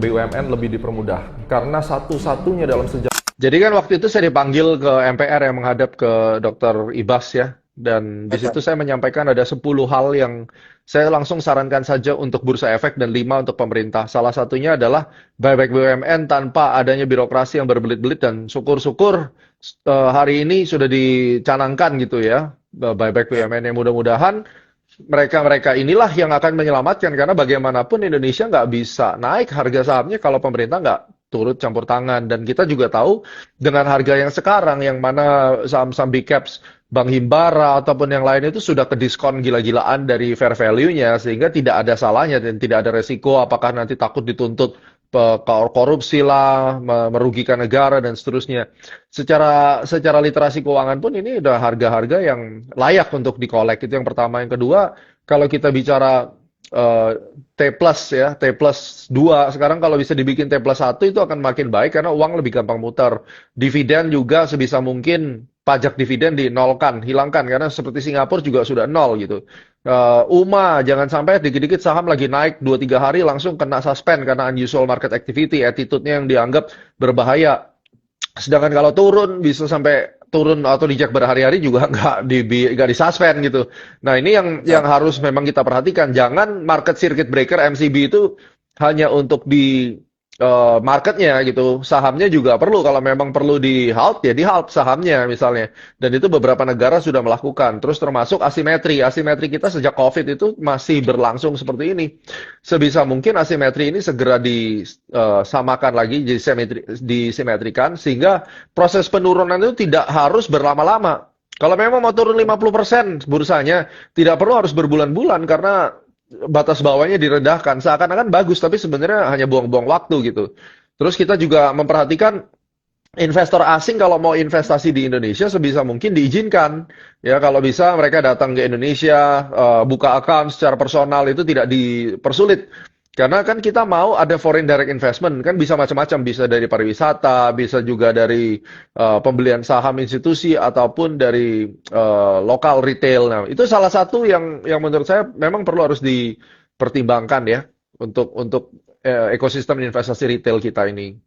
BUMN lebih dipermudah karena satu-satunya dalam sejarah. Jadi kan waktu itu saya dipanggil ke MPR yang menghadap ke Dr. Ibas ya. Dan di situ saya menyampaikan ada 10 hal yang saya langsung sarankan saja untuk Bursa Efek dan 5 untuk pemerintah. Salah satunya adalah buyback BUMN tanpa adanya birokrasi yang berbelit-belit dan syukur-syukur hari ini sudah dicanangkan gitu ya. Buyback BUMN yang mudah-mudahan mereka-mereka inilah yang akan menyelamatkan karena bagaimanapun Indonesia nggak bisa naik harga sahamnya kalau pemerintah nggak turut campur tangan dan kita juga tahu dengan harga yang sekarang yang mana saham-saham big caps Bank Himbara ataupun yang lain itu sudah ke diskon gila-gilaan dari fair value-nya sehingga tidak ada salahnya dan tidak ada resiko apakah nanti takut dituntut korupsi lah, merugikan negara dan seterusnya. Secara literasi keuangan pun ini udah harga-harga yang layak untuk dikolek. Itu yang pertama. Yang kedua, kalau kita bicara eh, T plus ya, T plus 2, sekarang kalau bisa dibikin T plus 1 itu akan makin baik karena uang lebih gampang muter. Dividen juga sebisa mungkin pajak dividen dinolkan, hilangkan karena seperti Singapura juga sudah nol gitu. UMA jangan sampai dikit-dikit saham lagi naik 2-3 hari langsung kena suspend karena unusual market activity, attitude-nya yang dianggap berbahaya. Sedangkan kalau turun bisa sampai turun atau dijak berhari-hari juga nggak disuspend gitu. Nah ini yang harus memang kita perhatikan. Jangan market circuit breaker MCB itu hanya untuk di marketnya gitu. Sahamnya juga perlu. Kalau memang perlu di halt ya di halt sahamnya misalnya. Dan itu beberapa negara sudah melakukan. Terus termasuk asimetri. Asimetri kita sejak COVID itu masih berlangsung seperti ini. Sebisa mungkin asimetri ini segera disamakan lagi, disimetrikan, sehingga proses penurunan itu tidak harus berlama-lama. Kalau memang mau turun 50% bursanya, tidak perlu harus berbulan-bulan karena batas bawahnya direndahkan. Seakan-akan bagus, tapi sebenarnya hanya buang-buang waktu gitu. Terus kita juga memperhatikan investor asing kalau mau investasi di Indonesia sebisa mungkin diizinkan. Ya, kalau bisa mereka datang ke Indonesia, buka account secara personal itu tidak dipersulit. Karena kan kita mau ada foreign direct investment, kan bisa macam-macam, bisa dari pariwisata, bisa juga dari pembelian saham institusi ataupun dari lokal retail. Nah, itu salah satu yang menurut saya memang perlu harus dipertimbangkan ya untuk ekosistem investasi retail kita ini.